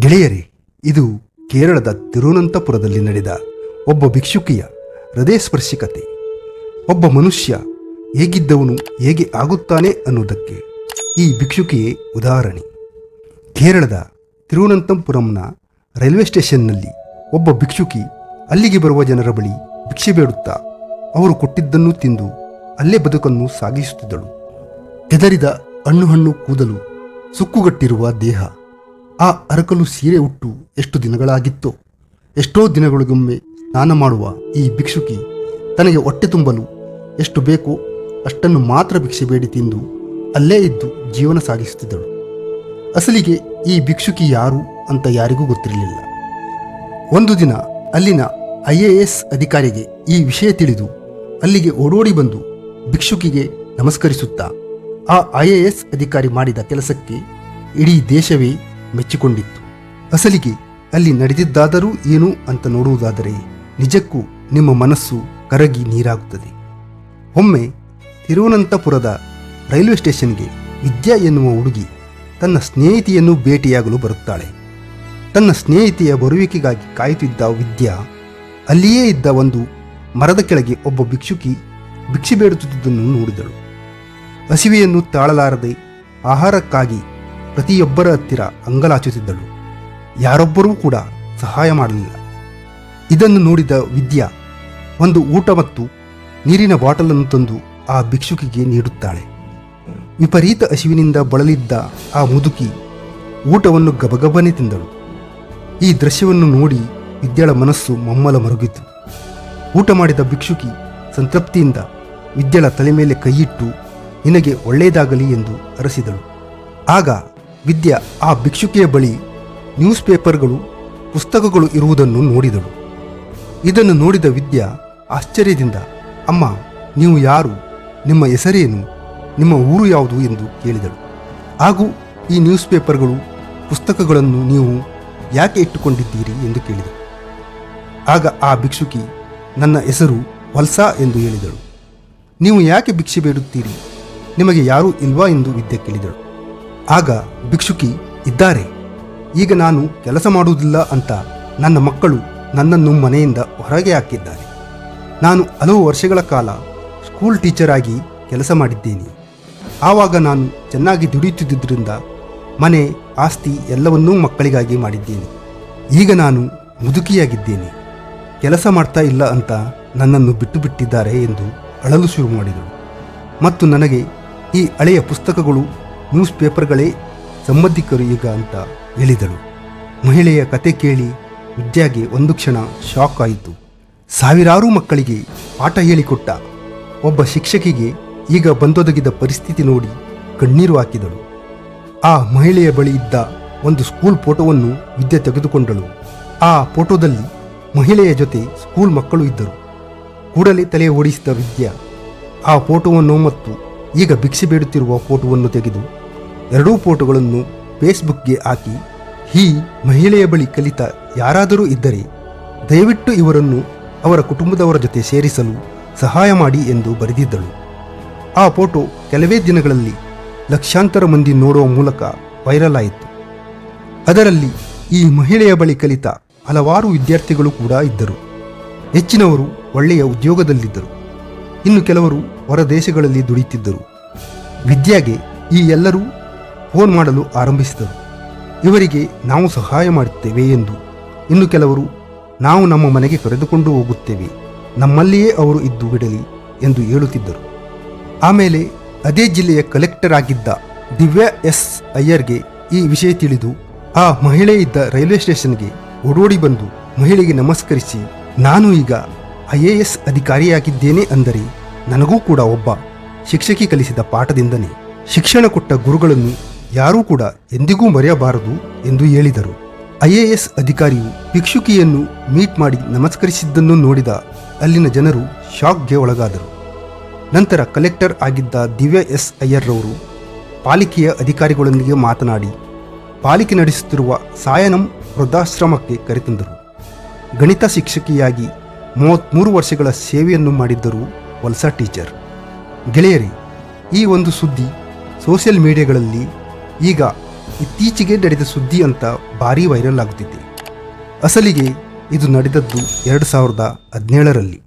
ಗೆಳೆಯರೇ, ಇದು ಕೇರಳದ ತಿರುವನಂತಪುರದಲ್ಲಿ ನಡೆದ ಒಬ್ಬ ಭಿಕ್ಷುಕಿಯ ಹೃದಯಸ್ಪರ್ಶಿ ಕತೆ. ಒಬ್ಬ ಮನುಷ್ಯ ಹೇಗಿದ್ದವನು ಹೇಗೆ ಆಗುತ್ತಾನೆ ಅನ್ನೋದಕ್ಕೆ ಈ ಭಿಕ್ಷುಕಿಯೇ ಉದಾಹರಣೆ. ಕೇರಳದ ತಿರುವನಂತಪುರಂನ ರೈಲ್ವೆ ಸ್ಟೇಷನ್ನಲ್ಲಿ ಒಬ್ಬ ಭಿಕ್ಷುಕಿ ಅಲ್ಲಿಗೆ ಬರುವ ಜನರ ಬಳಿ ಭಿಕ್ಷೆ ಬೇಡುತ್ತಾ ಅವರು ಕೊಟ್ಟಿದ್ದನ್ನು ತಿಂದು ಅಲ್ಲೇ ಬದುಕನ್ನು ಸಾಗಿಸುತ್ತಿದ್ದಳು. ಕೆದರಿದ ಹಣ್ಣು ಕೂದಲು, ಸುಕ್ಕುಗಟ್ಟಿರುವ ದೇಹ, ಆ ಅರಕಲು ಸೀರೆ ಉಟ್ಟು ಎಷ್ಟು ದಿನಗಳಾಗಿತ್ತೋ. ಎಷ್ಟೋ ದಿನಗಳಿಗೊಮ್ಮೆ ಸ್ನಾನ ಮಾಡುವ ಈ ಭಿಕ್ಷುಕಿ ತನಗೆ ಹೊಟ್ಟೆ ತುಂಬಲು ಎಷ್ಟು ಬೇಕೋ ಅಷ್ಟನ್ನು ಮಾತ್ರ ಭಿಕ್ಷೆ ಬೇಡಿ ತಿಂದು ಅಲ್ಲೇ ಇದ್ದು ಜೀವನ ಸಾಗಿಸುತ್ತಿದ್ದಳು. ಅಸಲಿಗೆ ಈ ಭಿಕ್ಷುಕಿ ಯಾರು ಅಂತ ಯಾರಿಗೂ ಗೊತ್ತಿರಲಿಲ್ಲ. ಒಂದು ದಿನ ಅಲ್ಲಿನ IAS ಅಧಿಕಾರಿಗೆ ಈ ವಿಷಯ ತಿಳಿದು ಅಲ್ಲಿಗೆ ಓಡೋಡಿ ಬಂದು ಭಿಕ್ಷುಕಿಗೆ ನಮಸ್ಕರಿಸುತ್ತಾ ಆ IAS ಅಧಿಕಾರಿ ಮಾಡಿದ ಕೆಲಸಕ್ಕೆ ಇಡೀ ದೇಶವೇ ಮೆಚ್ಚಿಕೊಂಡಿತ್ತು. ಅಸಲಿಗೆ ಅಲ್ಲಿ ನಡೆದಿದ್ದಾದರೂ ಏನು ಅಂತ ನೋಡುವುದಾದರೆ ನಿಜಕ್ಕೂ ನಿಮ್ಮ ಮನಸ್ಸು ಕರಗಿ ನೀರಾಗುತ್ತದೆ. ಒಮ್ಮೆ ತಿರುವನಂತಪುರದ ರೈಲ್ವೆ ಸ್ಟೇಷನ್ಗೆ ವಿದ್ಯಾ ಎನ್ನುವ ಹುಡುಗಿ ತನ್ನ ಸ್ನೇಹಿತೆಯನ್ನು ಭೇಟಿಯಾಗಲು ಬರುತ್ತಾಳೆ. ತನ್ನ ಸ್ನೇಹಿತೆಯ ಬರುವಿಕೆಗಾಗಿ ಕಾಯುತ್ತಿದ್ದ ವಿದ್ಯಾ ಅಲ್ಲಿಯೇ ಇದ್ದ ಒಂದು ಮರದ ಕೆಳಗೆ ಒಬ್ಬ ಭಿಕ್ಷುಕಿ ಭಿಕ್ಷೆ ಬೇಡುತ್ತಿದ್ದುದನ್ನು ನೋಡಿದಳು. ಹಸಿವೆಯನ್ನು ತಾಳಲಾರದೆ ಆಹಾರಕ್ಕಾಗಿ ಪ್ರತಿಯೊಬ್ಬರ ಹತ್ತಿರ ಅಂಗಲಾಚುತ್ತಿದ್ದಳು. ಯಾರೊಬ್ಬರೂ ಕೂಡ ಸಹಾಯ ಮಾಡಲಿಲ್ಲ. ಇದನ್ನು ನೋಡಿದ ವಿದ್ಯಾ ಒಂದು ಊಟ ಮತ್ತು ನೀರಿನ ಬಾಟಲನ್ನು ತಂದು ಆ ಭಿಕ್ಷುಕಿಗೆ ನೀಡುತ್ತಾಳೆ. ವಿಪರೀತ ಹಸಿವಿನಿಂದ ಬಳಲಿದ್ದ ಆ ಮುದುಕಿ ಊಟವನ್ನು ಗಬಗಬನೆ ತಿಂದಳು. ಈ ದೃಶ್ಯವನ್ನು ನೋಡಿ ವಿದ್ಯಾಳ ಮನಸ್ಸು ಮಮ್ಮಲ ಮರುಗಿತು. ಊಟ ಮಾಡಿದ ಭಿಕ್ಷುಕಿ ಸಂತೃಪ್ತಿಯಿಂದ ವಿದ್ಯಾಳ ತಲೆ ಮೇಲೆ ಕೈಯಿಟ್ಟು ನಿನಗೆ ಒಳ್ಳೆಯದಾಗಲಿ ಎಂದು ಅರಸಿದಳು. ಆಗ ವಿದ್ಯಾ ಆ ಭಿಕ್ಷುಕಿಯ ಬಳಿ ನ್ಯೂಸ್ ಪೇಪರ್ಗಳು, ಪುಸ್ತಕಗಳು ಇರುವುದನ್ನು ನೋಡಿದಳು. ಇದನ್ನು ನೋಡಿದ ವಿದ್ಯಾ ಆಶ್ಚರ್ಯದಿಂದ, ಅಮ್ಮ, ನೀವು ಯಾರು? ನಿಮ್ಮ ಹೆಸರೇನು? ನಿಮ್ಮ ಊರು ಯಾವುದು ಎಂದು ಕೇಳಿದಳು. ಹಾಗೂ ಈ ನ್ಯೂಸ್ ಪೇಪರ್ಗಳು, ಪುಸ್ತಕಗಳನ್ನು ನೀವು ಯಾಕೆ ಇಟ್ಟುಕೊಂಡಿದ್ದೀರಿ ಎಂದು ಕೇಳಿದಳು. ಆಗ ಆ ಭಿಕ್ಷುಕಿ ನನ್ನ ಹೆಸರು ವಲ್ಸಾ ಎಂದು ಹೇಳಿದಳು. ನೀವು ಯಾಕೆ ಭಿಕ್ಷೆ ಬೇಡುತ್ತೀರಿ? ನಿಮಗೆ ಯಾರೂ ಇಲ್ವಾ ಎಂದು ವಿದ್ಯೆ ಕೇಳಿದಳು. ಆಗ ಭಿಕ್ಷುಕಿ, ಇದ್ದಾರೆ. ಈಗ ನಾನು ಕೆಲಸ ಮಾಡುವುದಿಲ್ಲ ಅಂತ ನನ್ನ ಮಕ್ಕಳು ನನ್ನನ್ನು ಮನೆಯಿಂದ ಹೊರಗೆ ಹಾಕಿದ್ದಾರೆ. ನಾನು ಹಲವು ವರ್ಷಗಳ ಕಾಲ ಸ್ಕೂಲ್ ಟೀಚರ್ ಆಗಿ ಕೆಲಸ ಮಾಡಿದ್ದೇನೆ. ಆವಾಗ ನಾನು ಚೆನ್ನಾಗಿ ದುಡಿಯುತ್ತಿದ್ದರಿಂದ ಮನೆ, ಆಸ್ತಿ ಎಲ್ಲವನ್ನೂ ಮಕ್ಕಳಿಗಾಗಿ ಮಾಡಿದ್ದೇನೆ. ಈಗ ನಾನು ಮುದುಕಿಯಾಗಿದ್ದೇನೆ, ಕೆಲಸ ಮಾಡ್ತಾ ಇಲ್ಲ ಅಂತ ನನ್ನನ್ನು ಬಿಟ್ಟು ಬಿಟ್ಟಿದ್ದಾರೆ ಎಂದು ಅಳಲು ಶುರು ಮಾಡಿದಳು. ಮತ್ತು ನನಗೆ ಈ ಹಳೆಯ ಪುಸ್ತಕಗಳು, ನ್ಯೂಸ್ ಪೇಪರ್ಗಳೇ ಸಂಬಂಧಿಕರು ಈಗ ಅಂತ ಹೇಳಿದಳು. ಮಹಿಳೆಯ ಕತೆ ಕೇಳಿ ವಿದ್ಯಾಗೆ ಒಂದು ಕ್ಷಣ ಶಾಕ್ ಆಯಿತು. ಸಾವಿರಾರು ಮಕ್ಕಳಿಗೆ ಪಾಠ ಹೇಳಿಕೊಟ್ಟ ಒಬ್ಬ ಶಿಕ್ಷಕಿಗೆ ಈಗ ಬಂದೊದಗಿದ ಪರಿಸ್ಥಿತಿ ನೋಡಿ ಕಣ್ಣೀರು ಹಾಕಿದಳು. ಆ ಮಹಿಳೆಯ ಬಳಿ ಇದ್ದ ಒಂದು ಸ್ಕೂಲ್ ಫೋಟೋವನ್ನು ವಿದ್ಯೆ ತೆಗೆದುಕೊಂಡಳು. ಆ ಫೋಟೋದಲ್ಲಿ ಮಹಿಳೆಯ ಜೊತೆ ಸ್ಕೂಲ್ ಮಕ್ಕಳು ಇದ್ದರು. ಕೂಡಲೇ ತಲೆ ಓಡಿಸಿದ ವಿದ್ಯಾ ಆ ಫೋಟೋವನ್ನು ಮತ್ತು ಈಗ ಭಿಕ್ಷೆ ಬೇಡುತ್ತಿರುವ ಫೋಟೋವನ್ನು ತೆಗೆದು ಎರಡೂ ಫೋಟೋಗಳನ್ನು ಫೇಸ್ಬುಕ್ಗೆ ಹಾಕಿ, ಈ ಮಹಿಳೆಯ ಬಳಿ ಕಲಿತ ಯಾರಾದರೂ ಇದ್ದರೆ ದಯವಿಟ್ಟು ಇವರನ್ನು ಅವರ ಕುಟುಂಬದವರ ಜೊತೆ ಸೇರಿಸಲು ಸಹಾಯ ಮಾಡಿ ಎಂದು ಬರೆದಿದ್ದಳು. ಆ ಫೋಟೋ ಕೆಲವೇ ದಿನಗಳಲ್ಲಿ ಲಕ್ಷಾಂತರ ಮಂದಿ ನೋಡುವ ಮೂಲಕ ವೈರಲ್ ಆಯಿತು. ಅದರಲ್ಲಿ ಈ ಮಹಿಳೆಯ ಬಳಿ ಕಲಿತ ಹಲವಾರು ವಿದ್ಯಾರ್ಥಿಗಳು ಕೂಡ ಇದ್ದರು. ಹೆಚ್ಚಿನವರು ಒಳ್ಳೆಯ ಉದ್ಯೋಗದಲ್ಲಿದ್ದರು, ಇನ್ನು ಕೆಲವರು ಹೊರ ದೇಶಗಳಲ್ಲಿ ದುಡಿಯುತ್ತಿದ್ದರು. ವಿದ್ಯಾಗೆ ಈ ಎಲ್ಲರೂ ಫೋನ್ ಮಾಡಲು ಆರಂಭಿಸಿದರು. ಇವರಿಗೆ ನಾವು ಸಹಾಯ ಮಾಡುತ್ತೇವೆ ಎಂದು. ಇನ್ನು ಕೆಲವರು ನಾವು ನಮ್ಮ ಮನೆಗೆ ಕರೆದುಕೊಂಡು ಹೋಗುತ್ತೇವೆ, ನಮ್ಮಲ್ಲಿಯೇ ಅವರು ಇದ್ದು ಬಿಡಲಿ ಎಂದು ಹೇಳುತ್ತಿದ್ದರು. ಆಮೇಲೆ ಅದೇ ಜಿಲ್ಲೆಯ ಕಲೆಕ್ಟರ್ ಆಗಿದ್ದ ದಿವ್ಯಾ S. ಅಯ್ಯರ್ಗೆ ಈ ವಿಷಯ ತಿಳಿದು ಆ ಮಹಿಳೆ ಇದ್ದ ರೈಲ್ವೆ ಸ್ಟೇಷನ್ಗೆ ಓಡೋಡಿ ಬಂದು ಮಹಿಳೆಗೆ ನಮಸ್ಕರಿಸಿ, ನಾನು ಈಗ IAS ಅಧಿಕಾರಿಯಾಗಿದ್ದೇನೆ ಅಂದರೆ ನನಗೂ ಕೂಡ ಒಬ್ಬ ಶಿಕ್ಷಕಿ ಕಲಿಸಿದ ಪಾಠದಿಂದನೇ. ಶಿಕ್ಷಣ ಕೊಟ್ಟ ಗುರುಗಳನ್ನು ಯಾರೂ ಕೂಡ ಎಂದಿಗೂ ಮರೆಯಬಾರದು ಎಂದು ಹೇಳಿದರು. IAS ಅಧಿಕಾರಿಯು ಭಿಕ್ಷುಕಿಯನ್ನು ಮೀಟ್ ಮಾಡಿ ನಮಸ್ಕರಿಸಿದ್ದನ್ನು ನೋಡಿದ ಅಲ್ಲಿನ ಜನರು ಶಾಕ್ಗೆ ಒಳಗಾದರು. ನಂತರ ಕಲೆಕ್ಟರ್ ಆಗಿದ್ದ ದಿವ್ಯಾ S. ಅಯ್ಯರ್ರವರು ಪಾಲಿಕೆಯ ಅಧಿಕಾರಿಗಳೊಂದಿಗೆ ಮಾತನಾಡಿ ಪಾಲಿಕೆ ನಡೆಸುತ್ತಿರುವ ಸಾಯನಂ ವೃದ್ಧಾಶ್ರಮಕ್ಕೆ ಕರೆತಂದರು. ಗಣಿತ ಶಿಕ್ಷಕಿಯಾಗಿ 33 ವರ್ಷಗಳ ಸೇವೆಯನ್ನು ಮಾಡಿದ್ದರು ವಲ್ಸಾ ಟೀಚರ್. ಗೆಳೆಯರೇ, ಈ ಒಂದು ಸುದ್ದಿ ಸೋಷಿಯಲ್ ಮೀಡಿಯಾಗಳಲ್ಲಿ ಈಗ ಇತ್ತೀಚೆಗೆ ನಡೆದ ಸುದ್ದಿ ಅಂತ ಭಾರೀ ವೈರಲ್ ಆಗುತ್ತಿದೆ. ಅಸಲಿಗೆ ಇದು ನಡೆದದ್ದು 2017ರಲ್ಲಿ.